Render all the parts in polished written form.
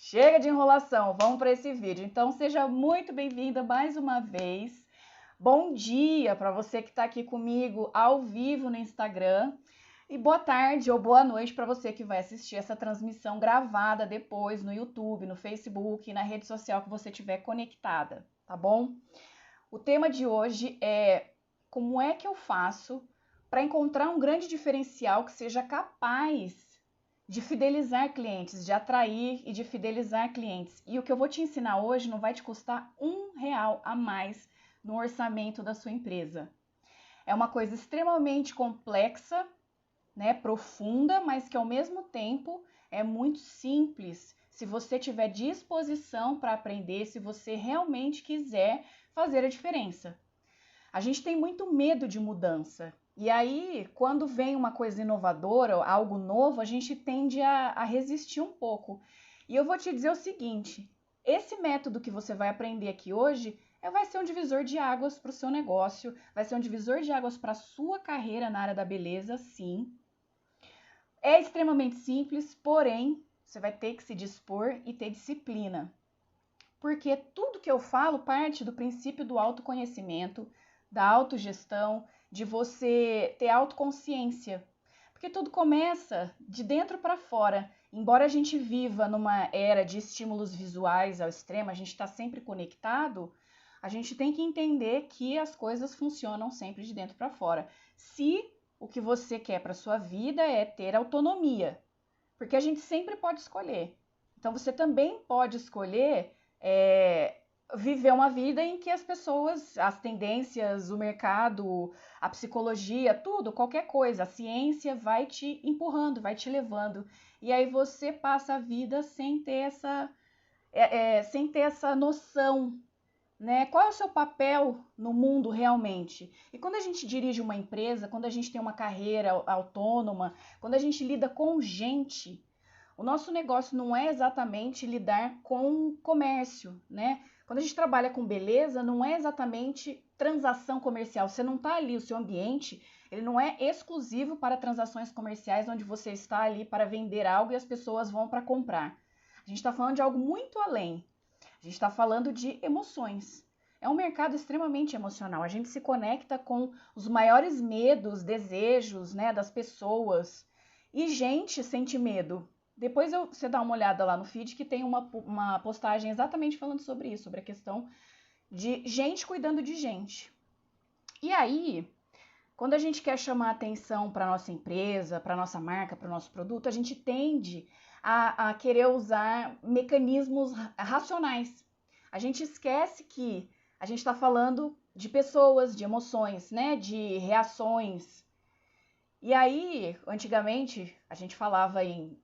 Chega de enrolação, vamos para esse vídeo. Então, seja muito bem-vinda mais uma vez. Bom dia para você que está aqui comigo ao vivo no Instagram. E boa tarde ou boa noite para você que vai assistir essa transmissão gravada depois no YouTube, no Facebook, na rede social que você tiver conectada, tá bom? O tema de hoje é como é que eu faço para encontrar um grande diferencial que seja capaz de fidelizar clientes, de atrair e de fidelizar clientes. E o que eu vou te ensinar hoje não vai te custar R$ 1 a mais no orçamento da sua empresa. É uma coisa extremamente complexa, né, profunda, mas que ao mesmo tempo é muito simples. Se você tiver disposição para aprender, se você realmente quiser fazer a diferença. A gente tem muito medo de mudança. E aí, quando vem uma coisa inovadora, algo novo, a gente tende a resistir um pouco. E eu vou te dizer o seguinte, esse método que você vai aprender aqui hoje vai ser um divisor de águas para o seu negócio, vai ser um divisor de águas para a sua carreira na área da beleza, sim. É extremamente simples, porém, você vai ter que se dispor e ter disciplina. Porque tudo que eu falo parte do princípio do autoconhecimento, da autogestão, de você ter autoconsciência. Porque tudo começa de dentro para fora. Embora a gente viva numa era de estímulos visuais ao extremo, a gente está sempre conectado, a gente tem que entender que as coisas funcionam sempre de dentro para fora. Se o que você quer para sua vida é ter autonomia, porque a gente sempre pode escolher. Então você também pode escolher viver uma vida em que as pessoas, as tendências, o mercado, a psicologia, tudo, qualquer coisa, a ciência vai te empurrando, vai te levando. E aí você passa a vida sem ter essa noção, né? Qual é o seu papel no mundo realmente? E quando a gente dirige uma empresa, quando a gente tem uma carreira autônoma, quando a gente lida com gente, o nosso negócio não é exatamente lidar com comércio, né? Quando a gente trabalha com beleza, não é exatamente transação comercial. Você não está ali, o seu ambiente, ele não é exclusivo para transações comerciais, onde você está ali para vender algo e as pessoas vão para comprar. A gente está falando de algo muito além. A gente está falando de emoções. É um mercado extremamente emocional. A gente se conecta com os maiores medos, desejos, né, das pessoas. E gente sente medo. Depois você dá uma olhada lá no feed que tem uma postagem exatamente falando sobre isso, sobre a questão de gente cuidando de gente. E aí, quando a gente quer chamar atenção para nossa empresa, para nossa marca, para o nosso produto, a gente tende a querer usar mecanismos racionais. A gente esquece que a gente está falando de pessoas, de emoções, né? De reações. E aí, antigamente, a gente falava em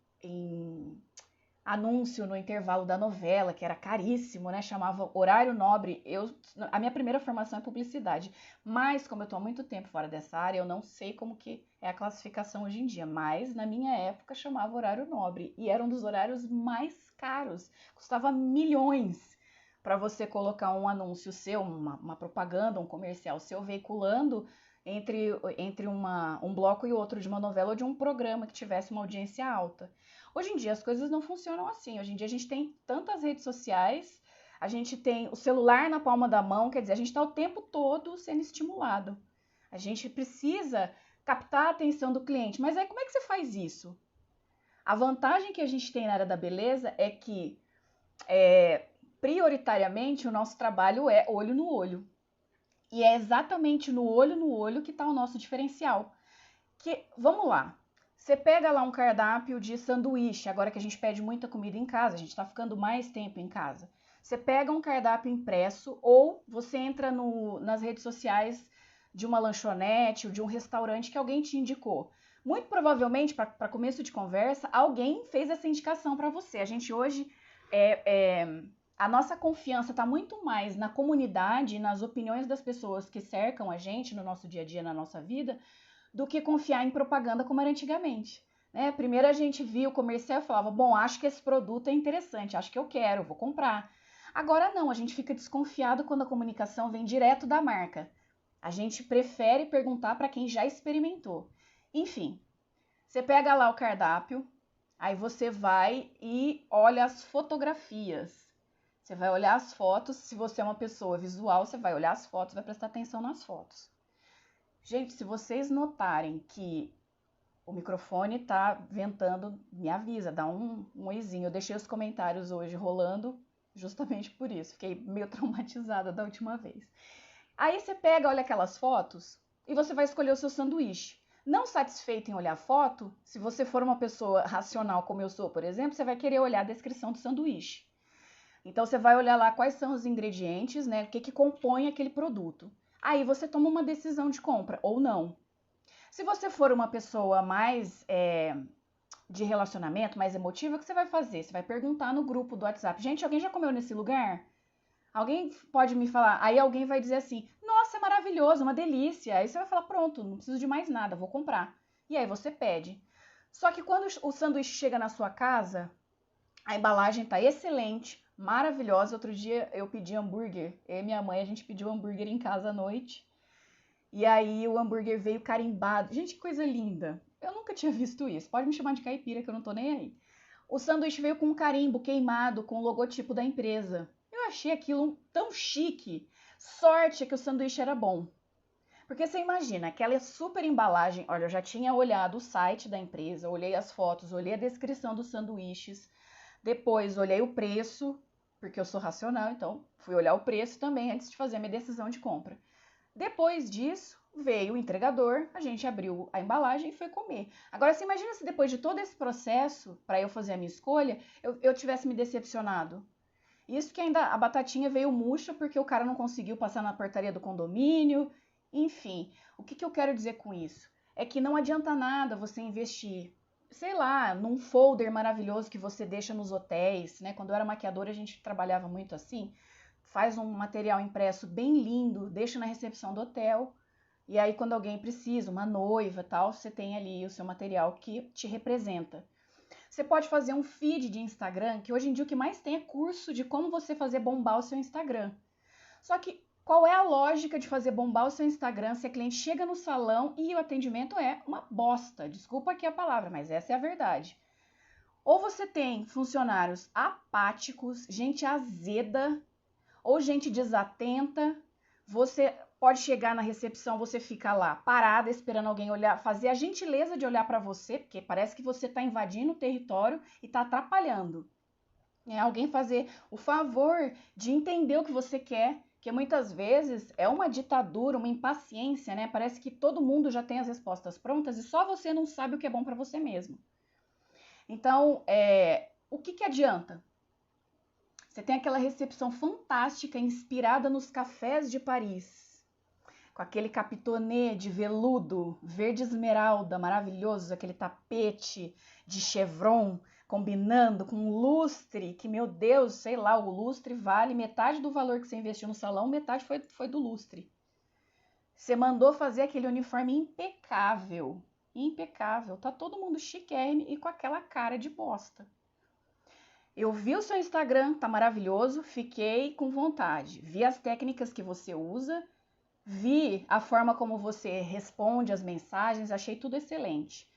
anúncio no intervalo da novela, que era caríssimo, né? Chamava horário nobre. A minha primeira formação é publicidade, mas como eu estou há muito tempo fora dessa área, eu não sei como que é a classificação hoje em dia, mas na minha época chamava horário nobre e era um dos horários mais caros, custava milhões para você colocar um anúncio seu, uma propaganda, um comercial seu veiculando entre um bloco e outro de uma novela ou de um programa que tivesse uma audiência alta. Hoje em dia as coisas não funcionam assim. Hoje em dia a gente tem tantas redes sociais, a gente tem o celular na palma da mão, quer dizer, a gente está o tempo todo sendo estimulado. A gente precisa captar a atenção do cliente. Mas aí como é que você faz isso? A vantagem que a gente tem na área da beleza é que prioritariamente o nosso trabalho é olho no olho. E é exatamente no olho que está o nosso diferencial. Vamos lá, você pega lá um cardápio de sanduíche, agora que a gente pede muita comida em casa, a gente está ficando mais tempo em casa. Você pega um cardápio impresso ou você entra nas redes sociais de uma lanchonete ou de um restaurante que alguém te indicou. Muito provavelmente, para começo de conversa, alguém fez essa indicação para você. A gente hoje, a nossa confiança está muito mais na comunidade, nas opiniões das pessoas que cercam a gente no nosso dia a dia, na nossa vida, do que confiar em propaganda como era antigamente. Né? Primeiro a gente via o comercial e falava, bom, acho que esse produto é interessante, acho que eu quero, vou comprar. Agora não, a gente fica desconfiado quando a comunicação vem direto da marca. A gente prefere perguntar para quem já experimentou. Enfim, você pega lá o cardápio, Aí você vai e olha as fotografias. Você vai olhar as fotos. Se você é uma pessoa visual, você vai olhar as fotos, vai prestar atenção nas fotos. Gente, se vocês notarem que o microfone tá ventando, me avisa, dá um oizinho. Eu deixei os comentários hoje rolando justamente por isso. Fiquei meio traumatizada da última vez. Aí você pega, olha aquelas fotos e você vai escolher o seu sanduíche. Não satisfeito em olhar foto, se você for uma pessoa racional como eu sou, por exemplo, você vai querer olhar a descrição do sanduíche. Então você vai olhar lá quais são os ingredientes, né? O que compõe aquele produto. Aí você toma uma decisão de compra ou não. Se você for uma pessoa mais de relacionamento, mais emotiva, o que você vai fazer? Você vai perguntar no grupo do WhatsApp: gente, alguém já comeu nesse lugar? Alguém pode me falar? Aí alguém vai dizer assim: nossa, é maravilhoso, uma delícia. Aí você vai falar: pronto, não preciso de mais nada, vou comprar. E aí você pede. Só que quando o sanduíche chega na sua casa, a embalagem tá excelente, maravilhosa. Outro dia eu pedi hambúrguer. Eu e minha mãe, a gente pediu hambúrguer em casa à noite. E aí o hambúrguer veio carimbado. Gente, que coisa linda. Eu nunca tinha visto isso. Pode me chamar de caipira que eu não tô nem aí. O sanduíche veio com um carimbo queimado com o logotipo da empresa. Eu achei aquilo tão chique. Sorte que o sanduíche era bom. Porque você imagina, aquela super embalagem. Olha, eu já tinha olhado o site da empresa, olhei as fotos, olhei a descrição dos sanduíches. Depois olhei o preço, porque eu sou racional, então fui olhar o preço também antes de fazer a minha decisão de compra. Depois disso, veio o entregador, a gente abriu a embalagem e foi comer. Agora, você imagina se depois de todo esse processo, para eu fazer a minha escolha, eu tivesse me decepcionado. Isso que ainda a batatinha veio murcha porque o cara não conseguiu passar na portaria do condomínio. Enfim, o que eu quero dizer com isso? É que não adianta nada você investir, sei lá, num folder maravilhoso que você deixa nos hotéis, né? Quando eu era maquiadora, a gente trabalhava muito assim. Faz um material impresso bem lindo, deixa na recepção do hotel. E aí, quando alguém precisa, uma noiva tal, você tem ali o seu material que te representa. Você pode fazer um feed de Instagram, que hoje em dia o que mais tem é curso de como você fazer bombar o seu Instagram. Só que qual é a lógica de fazer bombar o seu Instagram se a cliente chega no salão e o atendimento é uma bosta? Desculpa aqui a palavra, mas essa é a verdade. Ou você tem funcionários apáticos, gente azeda, ou gente desatenta. Você pode chegar na recepção, você fica lá parada esperando alguém olhar, fazer a gentileza de olhar para você, porque parece que você está invadindo o território e está atrapalhando. É alguém fazer o favor de entender o que você quer, que muitas vezes é uma ditadura, uma impaciência, né? Parece que todo mundo já tem as respostas prontas e só você não sabe o que é bom para você mesmo. Então, o que adianta? Você tem aquela recepção fantástica, inspirada nos cafés de Paris, com aquele capitonê de veludo, verde esmeralda, maravilhoso, aquele tapete de chevron, combinando com um lustre, que, meu Deus, sei lá, o lustre vale metade do valor que você investiu no salão, metade foi do lustre. Você mandou fazer aquele uniforme impecável, impecável, tá todo mundo chiquérrimo e com aquela cara de bosta. Eu vi o seu Instagram, tá maravilhoso, fiquei com vontade. Vi as técnicas que você usa, vi a forma como você responde as mensagens, achei tudo excelente.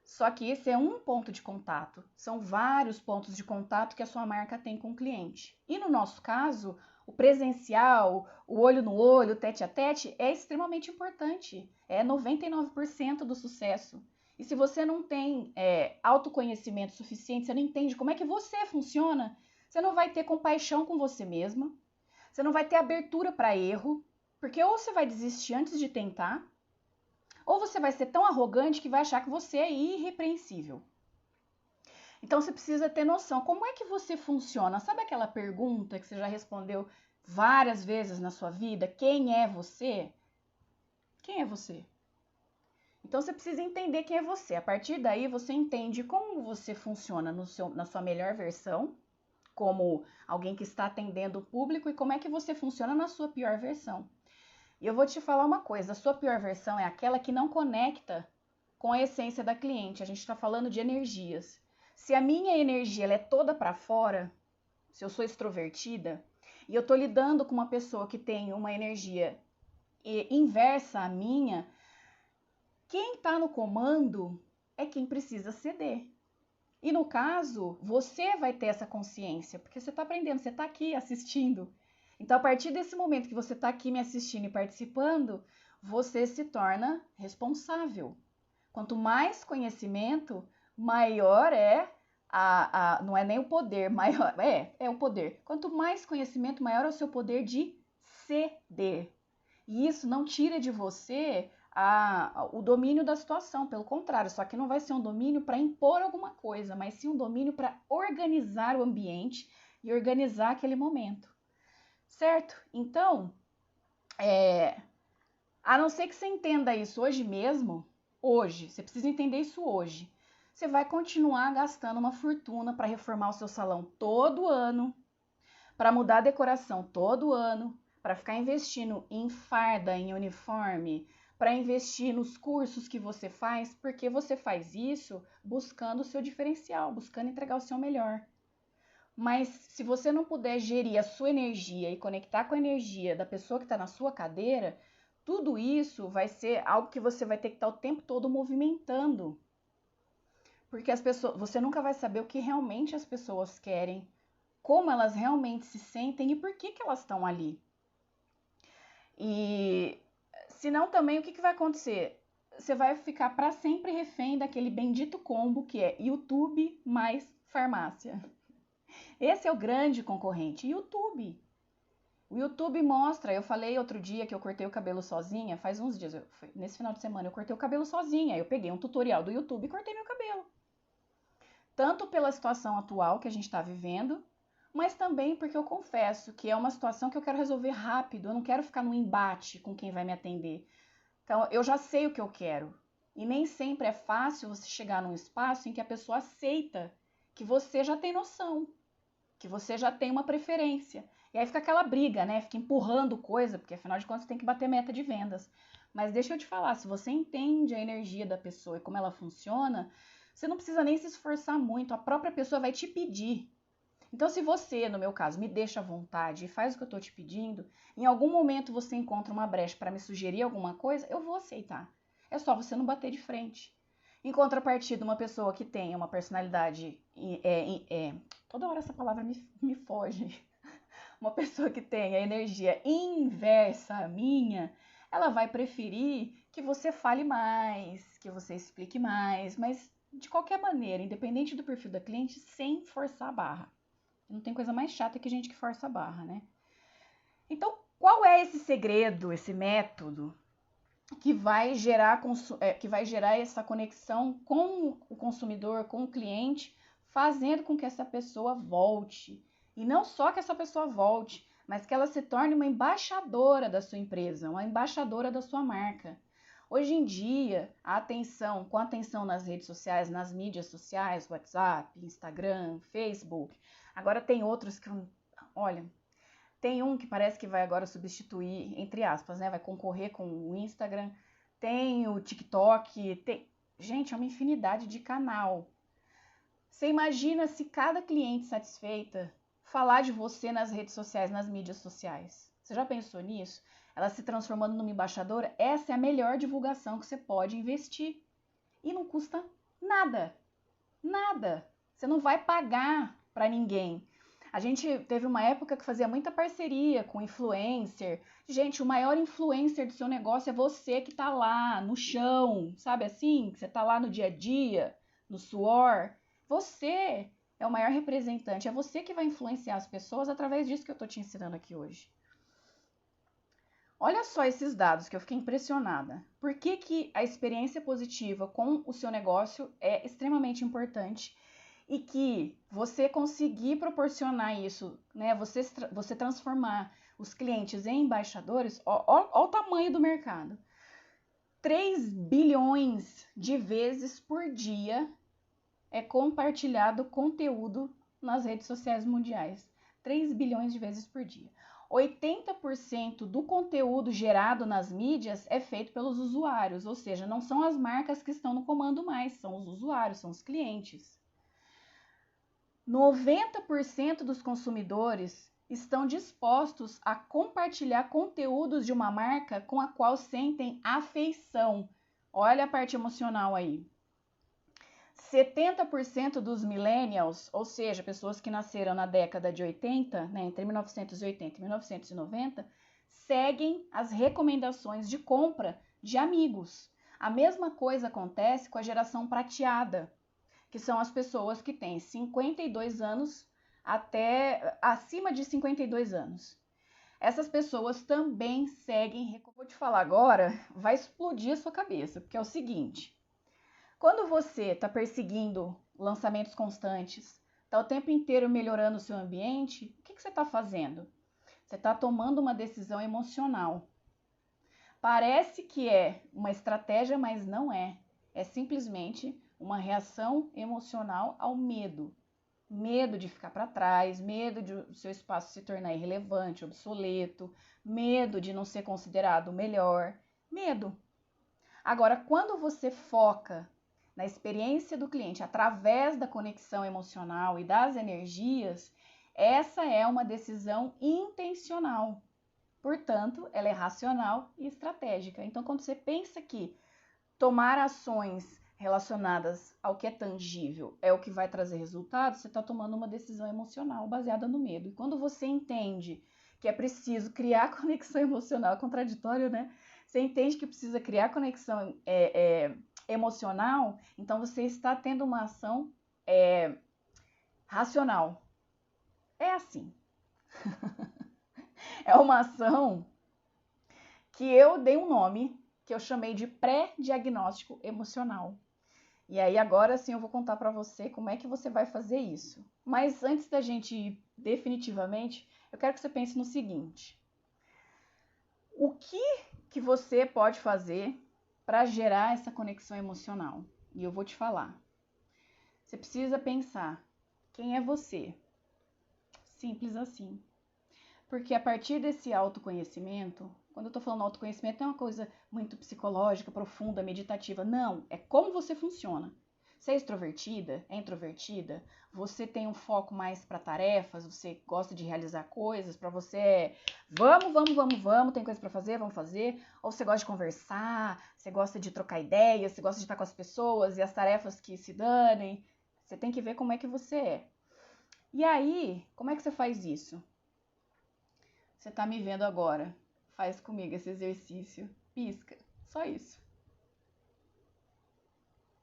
Só que esse é um ponto de contato. São vários pontos de contato que a sua marca tem com o cliente. E no nosso caso, o presencial, o olho no olho, o tete a tete é extremamente importante. É 99% do sucesso. E se você não tem autoconhecimento suficiente, você não entende como é que você funciona, você não vai ter compaixão com você mesma, você não vai ter abertura para erro, porque ou você vai desistir antes de tentar, ou você vai ser tão arrogante que vai achar que você é irrepreensível. Então você precisa ter noção, como é que você funciona? Sabe aquela pergunta que você já respondeu várias vezes na sua vida? Quem é você? Quem é você? Então você precisa entender quem é você. A partir daí você entende como você funciona na sua melhor versão, como alguém que está atendendo o público, e como é que você funciona na sua pior versão. E eu vou te falar uma coisa, a sua pior versão é aquela que não conecta com a essência da cliente. A gente está falando de energias. Se a minha energia ela é toda para fora, se eu sou extrovertida, e eu estou lidando com uma pessoa que tem uma energia inversa à minha, quem está no comando é quem precisa ceder. E no caso, você vai ter essa consciência, porque você está aprendendo, você está aqui assistindo. Então, a partir desse momento que você está aqui me assistindo e participando, você se torna responsável. Quanto mais conhecimento, maior é não é nem o poder, maior é o poder. Quanto mais conhecimento, maior é o seu poder de ceder. E isso não tira de você o domínio da situação, pelo contrário, só que não vai ser um domínio para impor alguma coisa, mas sim um domínio para organizar o ambiente e organizar aquele momento. Certo? Então, a não ser que você entenda isso hoje mesmo, hoje, você precisa entender isso hoje. Você vai continuar gastando uma fortuna para reformar o seu salão todo ano, para mudar a decoração todo ano, para ficar investindo em farda, em uniforme, para investir nos cursos que você faz, porque você faz isso buscando o seu diferencial, buscando entregar o seu melhor. Mas se você não puder gerir a sua energia e conectar com a energia da pessoa que está na sua cadeira, tudo isso vai ser algo que você vai ter que estar o tempo todo movimentando. Porque você nunca vai saber o que realmente as pessoas querem, como elas realmente se sentem e por que elas estão ali. E senão também o que vai acontecer? Você vai ficar para sempre refém daquele bendito combo que é YouTube mais farmácia. Esse é o grande concorrente, YouTube. O YouTube mostra, eu falei outro dia que eu cortei o cabelo sozinha, faz uns dias, nesse final de semana eu cortei o cabelo sozinha, eu peguei um tutorial do YouTube e cortei meu cabelo. Tanto pela situação atual que a gente está vivendo, mas também porque eu confesso que é uma situação que eu quero resolver rápido, eu não quero ficar no embate com quem vai me atender. Então, eu já sei o que eu quero. E nem sempre é fácil você chegar num espaço em que a pessoa aceita que você já tem noção, que você já tem uma preferência. E aí fica aquela briga, né? Fica empurrando coisa, porque afinal de contas você tem que bater meta de vendas. Mas deixa eu te falar, se você entende a energia da pessoa e como ela funciona, você não precisa nem se esforçar muito, a própria pessoa vai te pedir. Então, se você, no meu caso, me deixa à vontade e faz o que eu estou te pedindo, em algum momento você encontra uma brecha para me sugerir alguma coisa, eu vou aceitar. É só você não bater de frente. Em contrapartida, uma pessoa que tem uma personalidade... toda hora essa palavra me foge. Uma pessoa que tem a energia inversa à minha, ela vai preferir que você fale mais, que você explique mais, mas de qualquer maneira, independente do perfil da cliente, sem forçar a barra. Não tem coisa mais chata que gente que força a barra, né? Então, qual é esse segredo, esse método que vai gerar essa conexão com o consumidor, com o cliente, fazendo com que essa pessoa volte? E não só que essa pessoa volte, mas que ela se torne uma embaixadora da sua empresa, uma embaixadora da sua marca. Hoje em dia, com a atenção nas redes sociais, nas mídias sociais, WhatsApp, Instagram, Facebook, agora tem outros que, olha, tem um que parece que vai agora substituir, entre aspas, né? Vai concorrer com o Instagram, tem o TikTok, gente, é uma infinidade de canal. Você imagina se cada cliente satisfeita falar de você nas redes sociais, nas mídias sociais. Você já pensou nisso? Ela se transformando numa embaixadora, essa é a melhor divulgação que você pode investir. E não custa nada. Nada. Você não vai pagar para ninguém. A gente teve uma época que fazia muita parceria com influencer. Gente, o maior influencer do seu negócio é você que tá lá no chão, sabe assim? Que você tá lá no dia a dia, no suor. Você é o maior representante, é você que vai influenciar as pessoas através disso que eu tô te ensinando aqui hoje. Olha só esses dados que eu fiquei impressionada. Por que a experiência positiva com o seu negócio é extremamente importante e que você conseguir proporcionar isso, né? Você transformar os clientes em embaixadores, ó o tamanho do mercado. 3 bilhões de vezes por dia é compartilhado conteúdo nas redes sociais mundiais. 3 bilhões de vezes por dia. 80% do conteúdo gerado nas mídias é feito pelos usuários, ou seja, não são as marcas que estão no comando mais, são os usuários, são os clientes. 90% dos consumidores estão dispostos a compartilhar conteúdos de uma marca com a qual sentem afeição. Olha a parte emocional aí. 70% dos millennials, ou seja, pessoas que nasceram na década de 80, né, entre 1980 e 1990, seguem as recomendações de compra de amigos. A mesma coisa acontece com a geração prateada, que são as pessoas que têm 52 anos até acima de 52 anos. Essas pessoas também seguem. Vou te falar agora, vai explodir a sua cabeça, porque é o seguinte: quando você está perseguindo lançamentos constantes, está o tempo inteiro melhorando o seu ambiente, o que você está fazendo? Você está tomando uma decisão emocional. Parece que é uma estratégia, mas não é. É simplesmente uma reação emocional ao medo. Medo de ficar para trás, medo de o seu espaço se tornar irrelevante, obsoleto, medo de não ser considerado o melhor, medo. Agora, quando você foca na experiência do cliente através da conexão emocional e das energias, essa é uma decisão intencional. Portanto, ela é racional e estratégica. Então, quando você pensa que tomar ações relacionadas ao que é tangível é o que vai trazer resultado, você está tomando uma decisão emocional baseada no medo. E quando você entende que é preciso criar conexão emocional, contraditório, né? Você entende que precisa criar conexão emocional, então você está tendo uma ação racional. É assim. É uma ação que eu dei um nome, que eu chamei de pré-diagnóstico emocional. E aí agora sim eu vou contar para você como é que você vai fazer isso. Mas antes da gente ir definitivamente, eu quero que você pense no seguinte: o que você pode fazer para gerar essa conexão emocional? E eu vou te falar. Você precisa pensar: quem é você? Simples assim. Porque a partir desse autoconhecimento, quando eu tô falando autoconhecimento, não é uma coisa muito psicológica, profunda, meditativa. Não, é como você funciona. Você é extrovertida? É introvertida? Você tem um foco mais para tarefas? Você gosta de realizar coisas? Para você é vamos, tem coisa para fazer, vamos fazer? Ou você gosta de conversar? Você gosta de trocar ideias? Você gosta de estar com as pessoas e as tarefas que se danem? Você tem que ver como é que você é. E aí, como é que você faz isso? Você tá me vendo agora. Faz comigo esse exercício. Pisca. Só isso.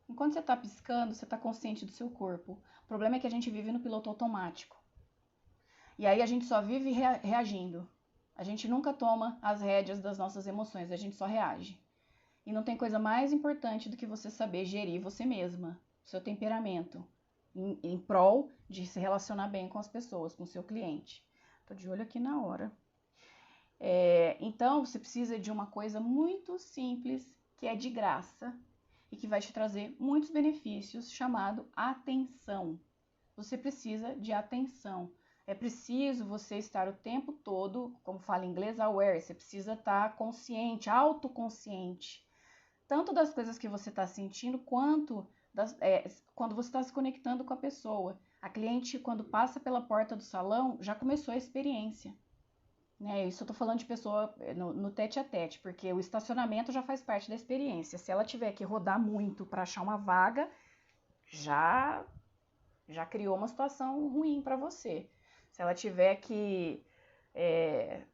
Enquanto você tá piscando, você tá consciente do seu corpo. O problema é que a gente vive no piloto automático. E aí a gente só vive reagindo. A gente nunca toma as rédeas das nossas emoções, a gente só reage. E não tem coisa mais importante do que você saber gerir você mesma, seu temperamento, em prol de se relacionar bem com as pessoas, com o seu cliente. Tô de olho aqui na hora. Então, você precisa de uma coisa muito simples, que é de graça e que vai te trazer muitos benefícios, chamado atenção. Você precisa de atenção. É preciso você estar o tempo todo, como fala em inglês, aware. Você precisa estar consciente, autoconsciente, tanto das coisas que você está sentindo, quanto quando você está se conectando com a pessoa. A cliente, quando passa pela porta do salão, já começou a experiência. Isso eu tô falando de pessoa no tete a tete, porque o estacionamento já faz parte da experiência. Se ela tiver que rodar muito para achar uma vaga, já criou uma situação ruim para você. Se ela tiver que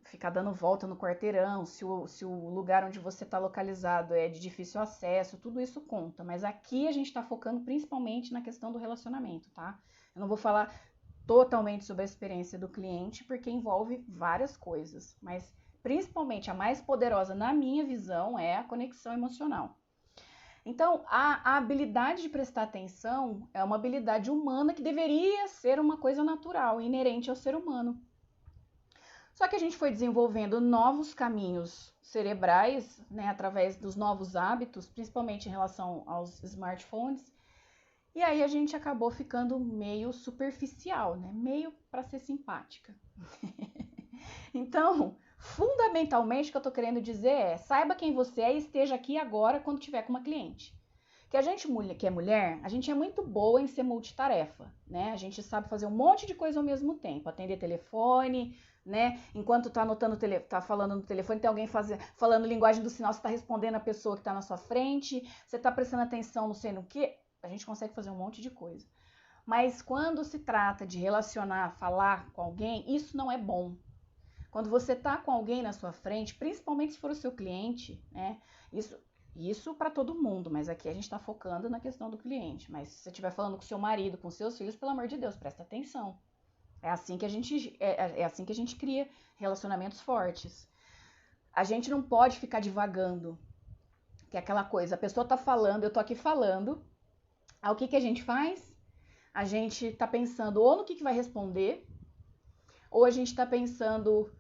ficar dando volta no quarteirão, se o lugar onde você está localizado é de difícil acesso, tudo isso conta. Mas aqui a gente está focando principalmente na questão do relacionamento, tá? Eu não vou falar totalmente sobre a experiência do cliente, porque envolve várias coisas, mas principalmente a mais poderosa, na minha visão, é a conexão emocional. Então, a habilidade de prestar atenção é uma habilidade humana que deveria ser uma coisa natural, inerente ao ser humano. Só que a gente foi desenvolvendo novos caminhos cerebrais, através dos novos hábitos, principalmente em relação aos smartphones, e aí a gente acabou ficando meio superficial, meio para ser simpática. Então, fundamentalmente o que eu tô querendo dizer é: saiba quem você é e esteja aqui agora quando tiver com uma cliente. Que a gente que é mulher, a gente é muito boa em ser multitarefa, A gente sabe fazer um monte de coisa ao mesmo tempo, atender telefone, Enquanto tá tá falando no telefone, tem alguém falando linguagem do sinal, você tá respondendo a pessoa que tá na sua frente, você tá prestando atenção não sei no que. a gente consegue fazer um monte de coisa. Mas quando se trata de relacionar, falar com alguém, isso não é bom. Quando você está com alguém na sua frente, principalmente se for o seu cliente, né? Isso para todo mundo, mas aqui a gente está focando na questão do cliente. Mas se você estiver falando com seu marido, com seus filhos, pelo amor de Deus, presta atenção. É assim que a gente cria relacionamentos fortes. A gente não pode ficar divagando, que é aquela coisa, a pessoa tá falando, eu tô aqui falando, aí o que a gente faz? A gente tá pensando ou no que vai responder, ou a gente tá pensando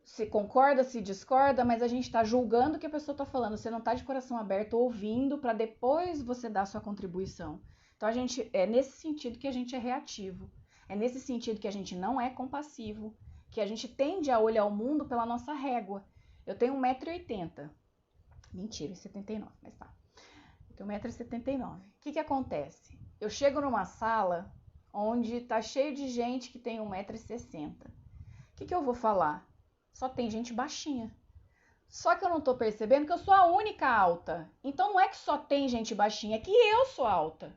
se concorda, se discorda, mas a gente tá julgando o que a pessoa tá falando, você não tá de coração aberto ouvindo para depois você dar a sua contribuição. Então é nesse sentido que a gente é reativo, é nesse sentido que a gente não é compassivo, que a gente tende a olhar o mundo pela nossa régua. Eu tenho 1,80 m. Mentira, 79, mas tá. Eu tenho 1,79 m. O que acontece? Eu chego numa sala onde tá cheio de gente que tem 1,60 m. O que eu vou falar? Só tem gente baixinha. Só que eu não tô percebendo que eu sou a única alta. Então não é que só tem gente baixinha, é que eu sou alta.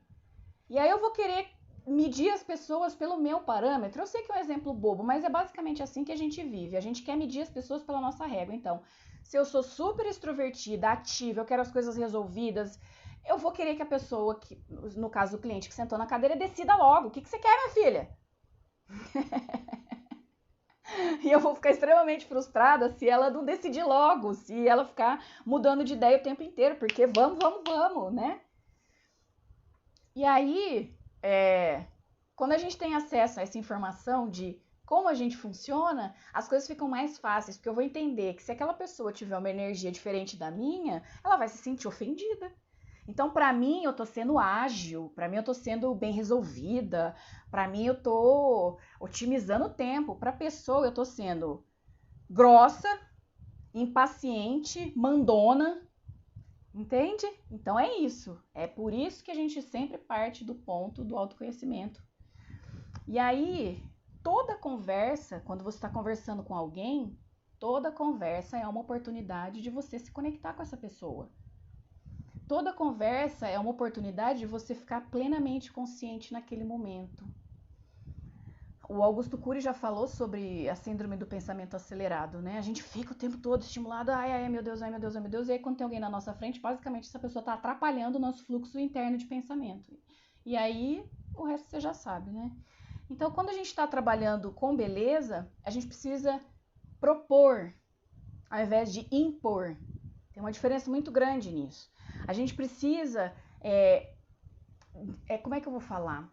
E aí eu vou querer medir as pessoas pelo meu parâmetro. Eu sei que é um exemplo bobo, mas é basicamente assim que a gente vive. A gente quer medir as pessoas pela nossa régua. Então, se eu sou super extrovertida, ativa, eu quero as coisas resolvidas, eu vou querer que a pessoa, no caso do cliente que sentou na cadeira, decida logo. O que você quer, minha filha? E eu vou ficar extremamente frustrada se ela não decidir logo, se ela ficar mudando de ideia o tempo inteiro, porque vamos, né? E aí, quando a gente tem acesso a essa informação de como a gente funciona, as coisas ficam mais fáceis, porque eu vou entender que se aquela pessoa tiver uma energia diferente da minha, ela vai se sentir ofendida. Então, para mim, eu tô sendo ágil, para mim, eu tô sendo bem resolvida, para mim, eu tô otimizando o tempo. Para a pessoa, eu tô sendo grossa, impaciente, mandona, entende? Então é isso. É por isso que a gente sempre parte do ponto do autoconhecimento. E aí, toda conversa, quando você está conversando com alguém, toda conversa é uma oportunidade de você se conectar com essa pessoa. Toda conversa é uma oportunidade de você ficar plenamente consciente naquele momento. O Augusto Cury já falou sobre a síndrome do pensamento acelerado, né? A gente fica o tempo todo estimulado, ai meu Deus, e aí quando tem alguém na nossa frente, basicamente essa pessoa está atrapalhando o nosso fluxo interno de pensamento. E aí, o resto você já sabe, né? Então, quando a gente está trabalhando com beleza, a gente precisa propor, ao invés de impor. Tem uma diferença muito grande nisso. A gente precisa, como é que eu vou falar?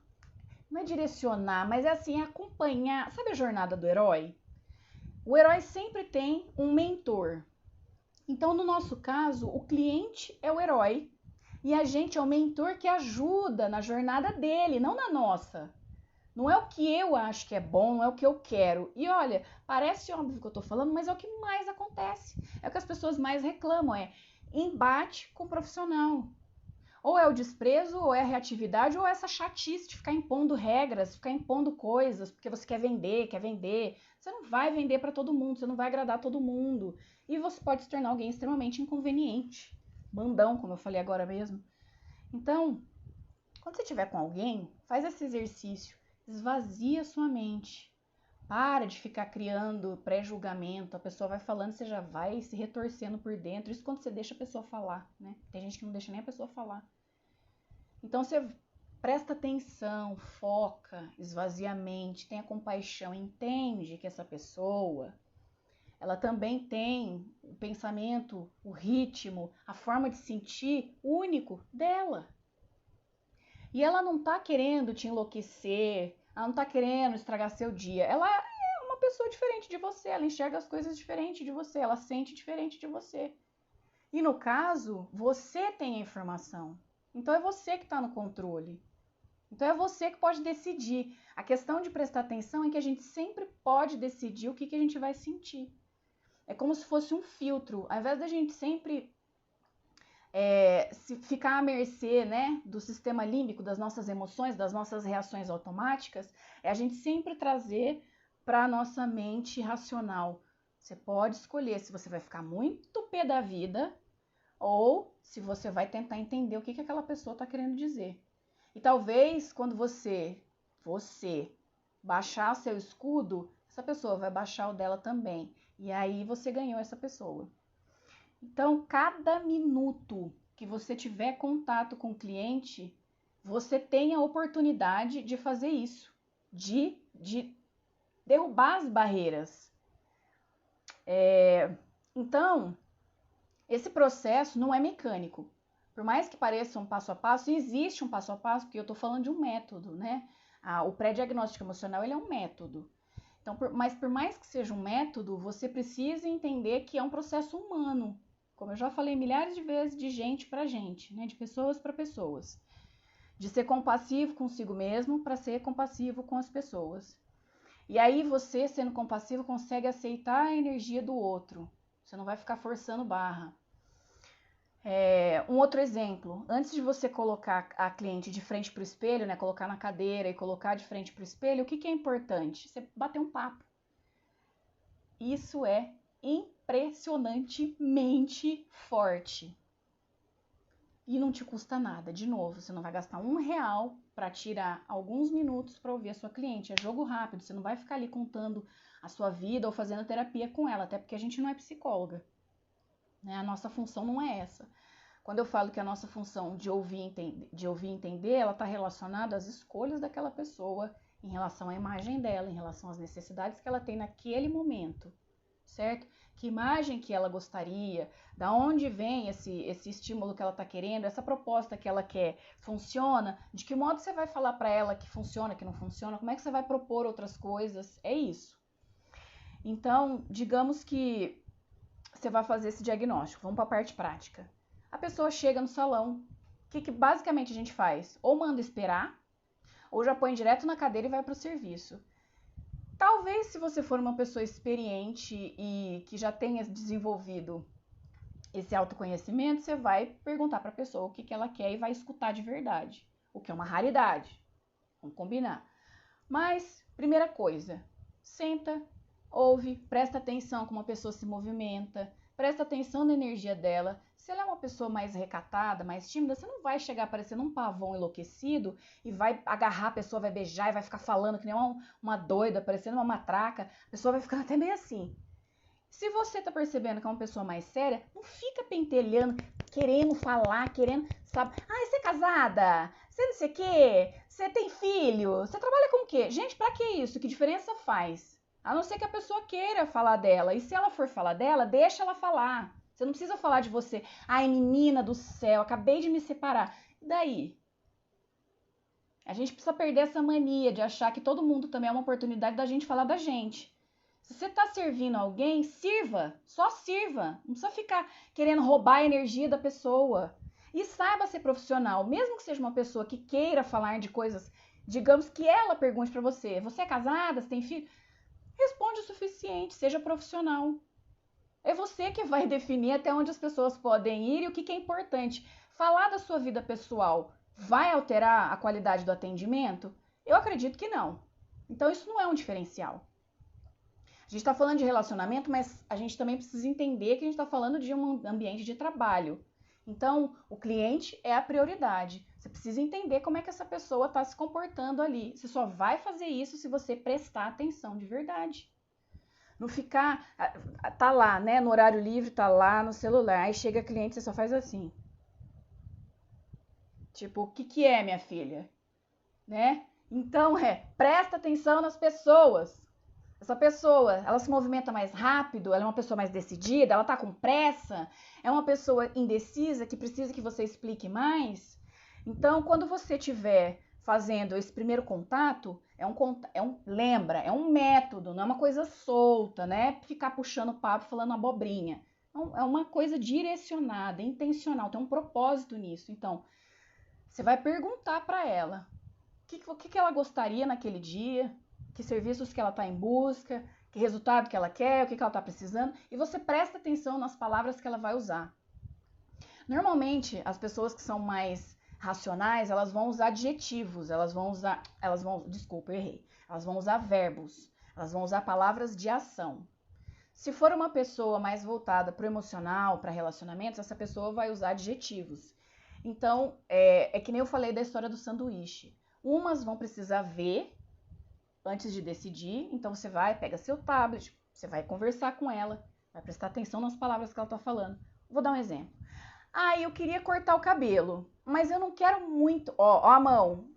Não é direcionar, mas é assim, acompanhar. Sabe a jornada do herói? O herói sempre tem um mentor. Então, no nosso caso, o cliente é o herói e a gente é o mentor que ajuda na jornada dele, não na nossa. Não é o que eu acho que é bom, não é o que eu quero. E olha, parece óbvio o que eu tô falando, mas é o que mais acontece. É o que as pessoas mais reclamam, é embate com o profissional. Ou é o desprezo, ou é a reatividade, ou é essa chatice de ficar impondo regras, ficar impondo coisas, porque você quer vender, Você não vai vender para todo mundo, você não vai agradar todo mundo. E você pode se tornar alguém extremamente inconveniente. Mandão, como eu falei agora mesmo. Então, quando você estiver com alguém, faz esse exercício. Esvazia sua mente. Para de ficar criando pré-julgamento. A pessoa vai falando, você já vai se retorcendo por dentro. Isso quando você deixa a pessoa falar, né? Tem gente que não deixa nem a pessoa falar. Então você presta atenção, foca, esvazia a mente, tenha compaixão, entende que essa pessoa, ela também tem o pensamento, o ritmo, a forma de sentir único dela. E ela não tá querendo te enlouquecer, ela não tá querendo estragar seu dia. Ela é uma pessoa diferente de você, ela enxerga as coisas diferente de você, ela sente diferente de você. E no caso, você tem a informação. Então é você que está no controle. Então é você que pode decidir. A questão de prestar atenção é que a gente sempre pode decidir o que a gente vai sentir. É como se fosse um filtro. Ao invés da gente sempre ficar à mercê, né, do sistema límbico, das nossas emoções, das nossas reações automáticas, é a gente sempre trazer para a nossa mente racional. Você pode escolher se você vai ficar muito pé da vida ou se você vai tentar entender o que aquela pessoa está querendo dizer. E talvez quando você baixar seu escudo, essa pessoa vai baixar o dela também. E aí você ganhou essa pessoa. Então, cada minuto que você tiver contato com o cliente, você tem a oportunidade de fazer isso, de derrubar as barreiras. Então, esse processo não é mecânico. Por mais que pareça um passo a passo, existe um passo a passo, porque eu estou falando de um método, né? O pré-diagnóstico emocional, ele é um método. Então, mas por mais que seja um método, você precisa entender que é um processo humano. Como eu já falei milhares de vezes, de gente para gente, né? De pessoas para pessoas. De ser compassivo consigo mesmo para ser compassivo com as pessoas. E aí você, sendo compassivo, consegue aceitar a energia do outro. Você não vai ficar forçando barra. Um outro exemplo, antes de você colocar a cliente de frente para o espelho, né, colocar na cadeira e colocar de frente para o espelho, o que é importante? Você bater um papo. Isso é impressionantemente forte. E não te custa nada. De novo, você não vai gastar R$1 para tirar alguns minutos para ouvir a sua cliente. É jogo rápido, você não vai ficar ali contando a sua vida ou fazendo terapia com ela, até porque a gente não é psicóloga. Né? A nossa função não é essa. Quando eu falo que a nossa função de ouvir e entender, ela está relacionada às escolhas daquela pessoa em relação à imagem dela, em relação às necessidades que ela tem naquele momento, certo? Que imagem que ela gostaria, da onde vem esse estímulo que ela está querendo, essa proposta que ela quer, funciona? De que modo você vai falar para ela que funciona, que não funciona? Como é que você vai propor outras coisas? É isso. Então, digamos que você vai fazer esse diagnóstico, vamos para a parte prática. A pessoa chega no salão, o que basicamente a gente faz? Ou manda esperar, ou já põe direto na cadeira e vai para o serviço. Talvez, se você for uma pessoa experiente e que já tenha desenvolvido esse autoconhecimento, você vai perguntar para a pessoa o que ela quer e vai escutar de verdade, o que é uma raridade. Vamos combinar. Mas, primeira coisa, senta, ouve, presta atenção como a pessoa se movimenta, presta atenção na energia dela. Se ela é uma pessoa mais recatada, mais tímida, você não vai chegar parecendo um pavão enlouquecido e vai agarrar a pessoa, vai beijar e vai ficar falando que nem uma doida, parecendo uma matraca. A pessoa vai ficar até meio assim. Se você tá percebendo que é uma pessoa mais séria, não fica pentelhando, querendo falar, querendo, sabe? Você é casada? Você não sei o quê? Você tem filho? Você trabalha com o quê? Gente, pra que isso? Que diferença faz? A não ser que a pessoa queira falar dela. E se ela for falar dela, deixa ela falar. Você não precisa falar de você. Ai, menina do céu, acabei de me separar. E daí? A gente precisa perder essa mania de achar que todo mundo também é uma oportunidade da gente falar da gente. Se você está servindo alguém, sirva, só sirva. Não precisa ficar querendo roubar a energia da pessoa. E saiba ser profissional, mesmo que seja uma pessoa que queira falar de coisas, digamos que ela pergunte para você, você é casada, você tem filho? Responde o suficiente, seja profissional. É você que vai definir até onde as pessoas podem ir e o que é importante. Falar da sua vida pessoal vai alterar a qualidade do atendimento? Eu acredito que não. Então isso não é um diferencial. A gente está falando de relacionamento, mas a gente também precisa entender que a gente está falando de um ambiente de trabalho. Então, o cliente é a prioridade. Você precisa entender como é que essa pessoa está se comportando ali. Você só vai fazer isso se você prestar atenção de verdade. Não ficar, tá lá, né, no horário livre, tá lá no celular, aí chega cliente, você só faz assim. Tipo, o que é, minha filha? Né? Então, presta atenção nas pessoas. Essa pessoa, ela se movimenta mais rápido, ela é uma pessoa mais decidida, ela tá com pressa, é uma pessoa indecisa que precisa que você explique mais. Então, quando você estiver fazendo esse primeiro contato, lembra, é um método, não é uma coisa solta, né? Ficar puxando papo, falando abobrinha. É uma coisa direcionada, intencional, tem um propósito nisso. Então, você vai perguntar para ela o que ela gostaria naquele dia, que serviços que ela está em busca, que resultado que ela quer, o que ela está precisando, e você presta atenção nas palavras que ela vai usar. Normalmente, as pessoas que são mais racionais, elas vão usar adjetivos, elas vão usar verbos, elas vão usar palavras de ação. Se for uma pessoa mais voltada para o emocional, para relacionamentos, essa pessoa vai usar adjetivos. Então, é que nem eu falei da história do sanduíche. Umas vão precisar ver antes de decidir, então você vai, pega seu tablet, você vai conversar com ela, vai prestar atenção nas palavras que ela tá falando. Vou dar um exemplo. Eu queria cortar o cabelo, mas eu não quero muito. Ó, a mão.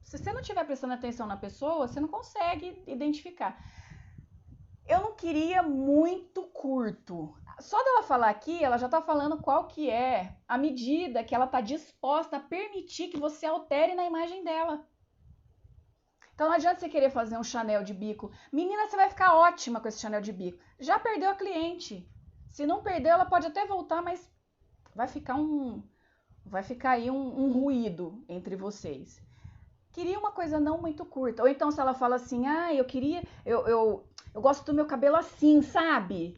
Se você não estiver prestando atenção na pessoa, você não consegue identificar. Eu não queria muito curto. Só dela falar aqui, ela já tá falando qual que é a medida que ela tá disposta a permitir que você altere na imagem dela. Então não adianta você querer fazer um Chanel de bico. Menina, você vai ficar ótima com esse Chanel de bico. Já perdeu a cliente. Se não perdeu, ela pode até voltar, mas vai ficar aí um ruído entre vocês. Queria uma coisa não muito curta. Ou então se ela fala assim, eu gosto do meu cabelo assim, sabe?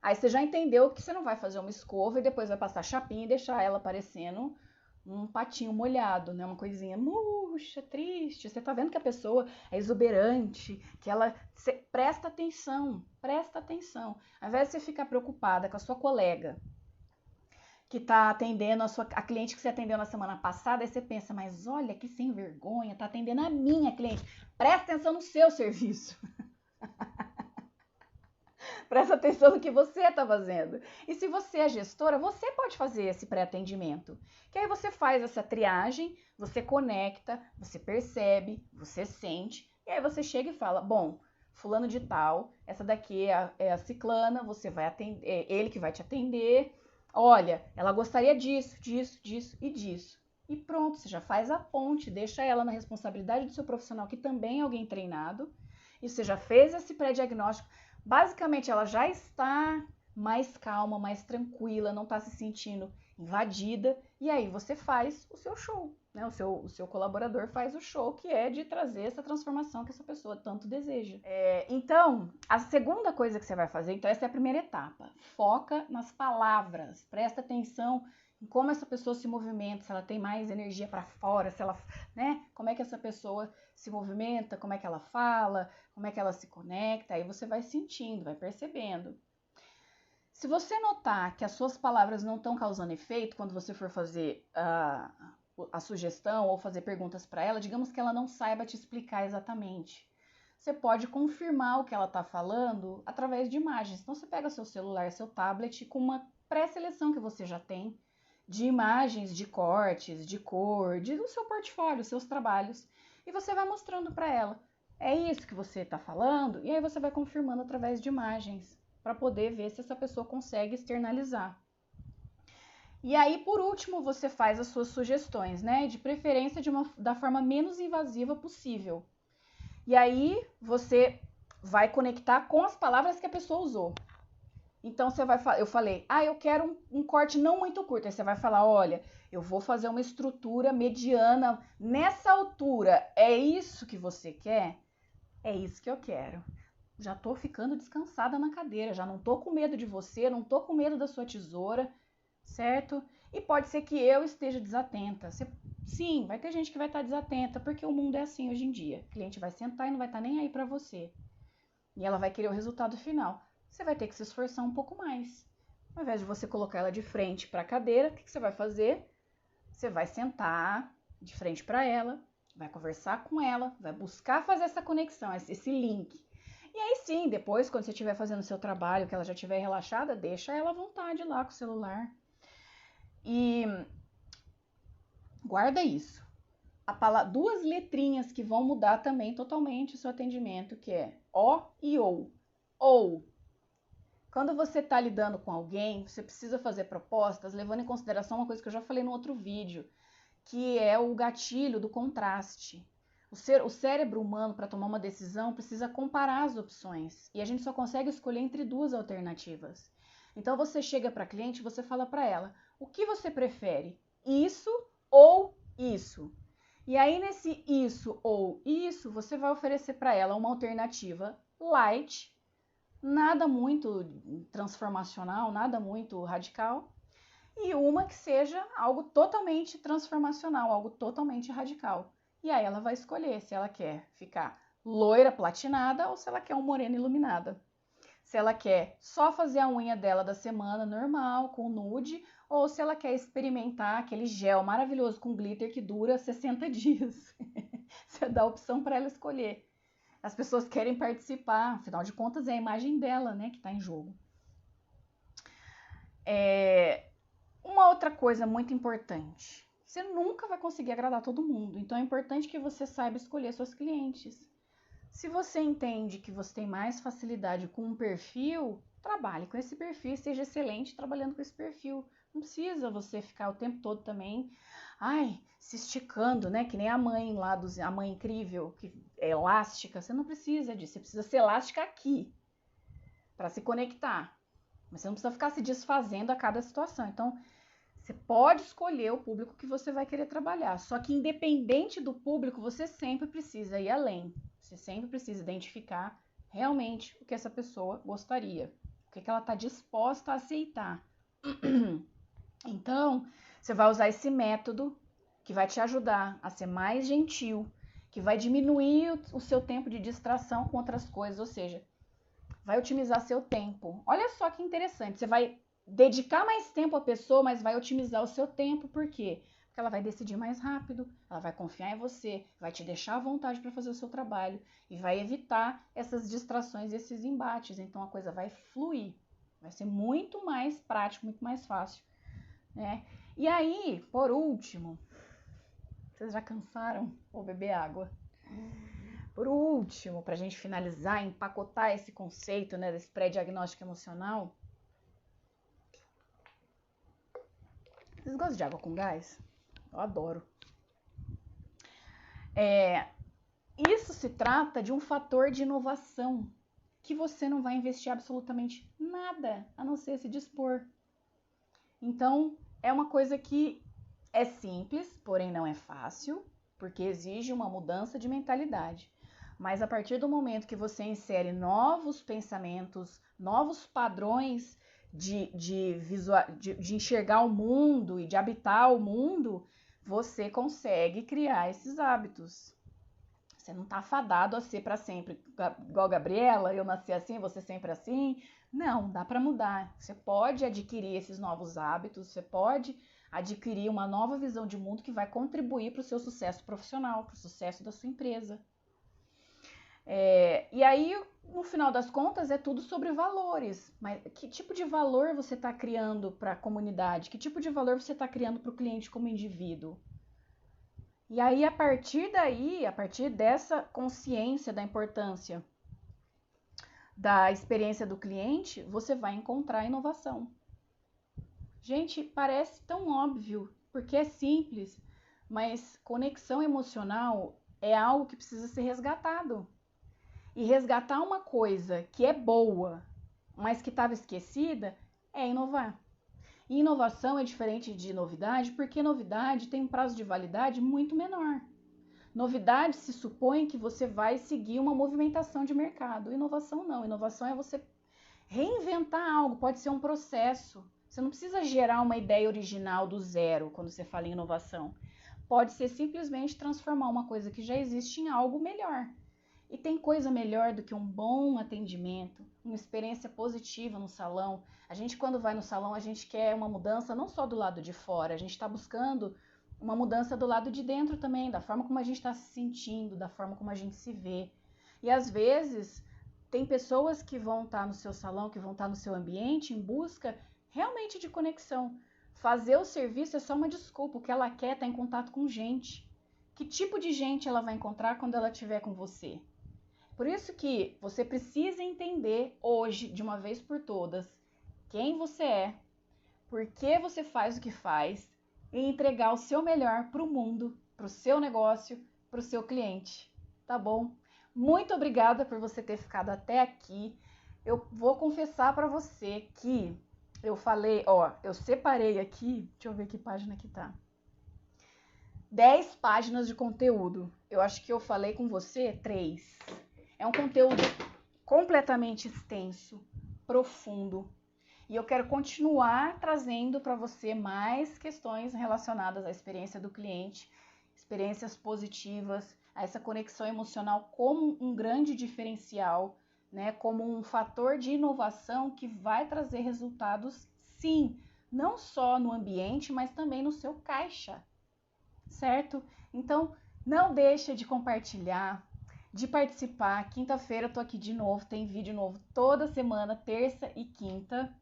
Aí você já entendeu que você não vai fazer uma escova e depois vai passar chapinha e deixar ela parecendo um patinho molhado, né? Uma coisinha murcha, triste. Você tá vendo que a pessoa é exuberante, que ela... Presta atenção, presta atenção. Ao invés de você ficar preocupada com a sua colega que tá atendendo a cliente que você atendeu na semana passada, aí você pensa, mas olha que sem vergonha, tá atendendo a minha cliente. Presta atenção no seu serviço. Presta atenção no que você está fazendo. E se você é gestora, você pode fazer esse pré-atendimento. Que aí você faz essa triagem, você conecta, você percebe, você sente, e aí você chega e fala, bom, fulano de tal, essa daqui é a ciclana, você vai atender, é ele que vai te atender. Olha, ela gostaria disso, disso, disso e disso. E pronto, você já faz a ponte, deixa ela na responsabilidade do seu profissional, que também é alguém treinado, e você já fez esse pré-diagnóstico. Basicamente, ela já está mais calma, mais tranquila, não está se sentindo invadida, e aí você faz o seu show, né? O seu colaborador faz o show, que é de trazer essa transformação que essa pessoa tanto deseja. Então, a segunda coisa que você vai fazer, então essa é a primeira etapa, foca nas palavras, presta atenção em como essa pessoa se movimenta, se ela tem mais energia para fora, se ela, né? Como é que essa pessoa se movimenta, como é que ela fala, como é que ela se conecta, aí você vai sentindo, vai percebendo. Se você notar que as suas palavras não estão causando efeito quando você for fazer a sugestão ou fazer perguntas para ela, digamos que ela não saiba te explicar exatamente. Você pode confirmar o que ela está falando através de imagens. Então você pega seu celular, seu tablet com uma pré-seleção que você já tem de imagens, de cortes, de cor, do seu portfólio, seus trabalhos, e você vai mostrando para ela. É isso que você está falando? E aí você vai confirmando através de imagens, para poder ver se essa pessoa consegue externalizar. E aí, por último, você faz as suas sugestões, né? De preferência da forma menos invasiva possível. E aí, você vai conectar com as palavras que a pessoa usou. Então, eu falei, eu quero um corte não muito curto. Aí você vai falar, olha, eu vou fazer uma estrutura mediana nessa altura. É isso que você quer? É isso que eu quero. Já tô ficando descansada na cadeira, já não tô com medo de você, não tô com medo da sua tesoura, certo? E pode ser que eu esteja desatenta. Sim, vai ter gente que vai estar desatenta, porque o mundo é assim hoje em dia. O cliente vai sentar e não vai estar nem aí para você. E ela vai querer o resultado final. Você vai ter que se esforçar um pouco mais. Ao invés de você colocar ela de frente para a cadeira, o que você vai fazer? Você vai sentar de frente para ela, vai conversar com ela, vai buscar fazer essa conexão, esse link. E aí sim, depois, quando você estiver fazendo o seu trabalho, que ela já estiver relaxada, deixa ela à vontade lá com o celular. E guarda isso. Duas letrinhas que vão mudar também totalmente o seu atendimento, que é O e OU. Ou. Quando você está lidando com alguém, você precisa fazer propostas levando em consideração uma coisa que eu já falei no outro vídeo, que é o gatilho do contraste. O cérebro humano, para tomar uma decisão, precisa comparar as opções. E a gente só consegue escolher entre duas alternativas. Então você chega para a cliente e você fala para ela, o que você prefere? Isso ou isso? E aí nesse isso ou isso, você vai oferecer para ela uma alternativa light, nada muito transformacional, nada muito radical, e uma que seja algo totalmente transformacional, algo totalmente radical. E aí ela vai escolher se ela quer ficar loira platinada ou se ela quer um morena iluminada. Se ela quer só fazer a unha dela da semana normal, com nude, ou se ela quer experimentar aquele gel maravilhoso com glitter que dura 60 dias. Você dá a opção para ela escolher. As pessoas querem participar, afinal de contas é a imagem dela, né, que está em jogo. Uma outra coisa muito importante, você nunca vai conseguir agradar todo mundo, então é importante que você saiba escolher seus clientes. Se você entende que você tem mais facilidade com um perfil, trabalhe com esse perfil, seja excelente trabalhando com esse perfil. Não precisa você ficar o tempo todo também, se esticando, né? Que nem a mãe lá, a mãe incrível, que é elástica. Você não precisa disso, você precisa ser elástica aqui, para se conectar. Mas você não precisa ficar se desfazendo a cada situação. Então, você pode escolher o público que você vai querer trabalhar. Só que independente do público, você sempre precisa ir além. Você sempre precisa identificar realmente o que essa pessoa gostaria. O que ela está disposta a aceitar. Então, você vai usar esse método que vai te ajudar a ser mais gentil, que vai diminuir o seu tempo de distração com outras coisas, ou seja, vai otimizar seu tempo. Olha só que interessante, você vai dedicar mais tempo à pessoa, mas vai otimizar o seu tempo, por quê? Porque ela vai decidir mais rápido, ela vai confiar em você, vai te deixar à vontade para fazer o seu trabalho e vai evitar essas distrações e esses embates. Então a coisa vai fluir, vai ser muito mais prático, muito mais fácil, né? E aí, por último, vocês já cansaram? Vou beber água. Por último, para a gente finalizar, empacotar esse conceito, né, desse pré-diagnóstico emocional. Vocês gostam de água com gás? Eu adoro. Isso se trata de um fator de inovação que você não vai investir absolutamente nada, a não ser se dispor. Então, é uma coisa que é simples, porém não é fácil, porque exige uma mudança de mentalidade. Mas a partir do momento que você insere novos pensamentos, novos padrões de enxergar o mundo e de habitar o mundo, você consegue criar esses hábitos. Você não está fadado a ser para sempre igual a Gabriela, eu nasci assim, você sempre assim. Não, dá para mudar. Você pode adquirir esses novos hábitos, você pode adquirir uma nova visão de mundo que vai contribuir para o seu sucesso profissional, para o sucesso da sua empresa. E aí, no final das contas, é tudo sobre valores. Mas que tipo de valor você está criando para a comunidade? Que tipo de valor você está criando para o cliente como indivíduo? E aí, a partir daí, a partir dessa consciência da importância da experiência do cliente, você vai encontrar inovação. Gente, parece tão óbvio, porque é simples, mas conexão emocional é algo que precisa ser resgatado. E resgatar uma coisa que é boa, mas que estava esquecida, é inovar. E inovação é diferente de novidade, porque novidade tem um prazo de validade muito menor. Novidade se supõe que você vai seguir uma movimentação de mercado. Inovação não. Inovação é você reinventar algo, pode ser um processo. Você não precisa gerar uma ideia original do zero quando você fala em inovação. Pode ser simplesmente transformar uma coisa que já existe em algo melhor. E tem coisa melhor do que um bom atendimento, uma experiência positiva no salão. A gente, quando vai no salão, a gente quer uma mudança não só do lado de fora, a gente está buscando uma mudança do lado de dentro também, da forma como a gente está se sentindo, da forma como a gente se vê. E às vezes, tem pessoas que vão estar no seu salão, que vão estar no seu ambiente em busca realmente de conexão. Fazer o serviço é só uma desculpa, o que ela quer é estar em contato com gente. Que tipo de gente ela vai encontrar quando ela estiver com você? Por isso que você precisa entender hoje, de uma vez por todas, quem você é, por que você faz o que faz e entregar o seu melhor para o mundo, para o seu negócio, para o seu cliente, tá bom? Muito obrigada por você ter ficado até aqui. Eu vou confessar para você que eu falei, eu separei aqui, deixa eu ver que página que tá. 10 páginas de conteúdo. Eu acho que eu falei com você 3. É um conteúdo completamente extenso, profundo. E eu quero continuar trazendo para você mais questões relacionadas à experiência do cliente, experiências positivas, a essa conexão emocional como um grande diferencial, né, como um fator de inovação que vai trazer resultados, sim, não só no ambiente, mas também no seu caixa, certo? Então, não deixa de compartilhar, de participar. Quinta-feira eu tô aqui de novo, tem vídeo novo toda semana, terça e quinta.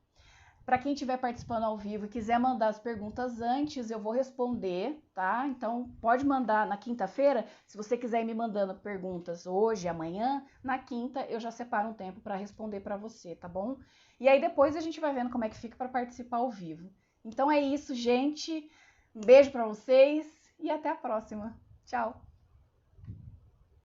Para quem estiver participando ao vivo e quiser mandar as perguntas antes, eu vou responder, tá? Então, pode mandar na quinta-feira. Se você quiser ir me mandando perguntas hoje, amanhã, na quinta eu já separo um tempo para responder para você, tá bom? E aí depois a gente vai vendo como é que fica para participar ao vivo. Então é isso, gente. Um beijo para vocês e até a próxima. Tchau!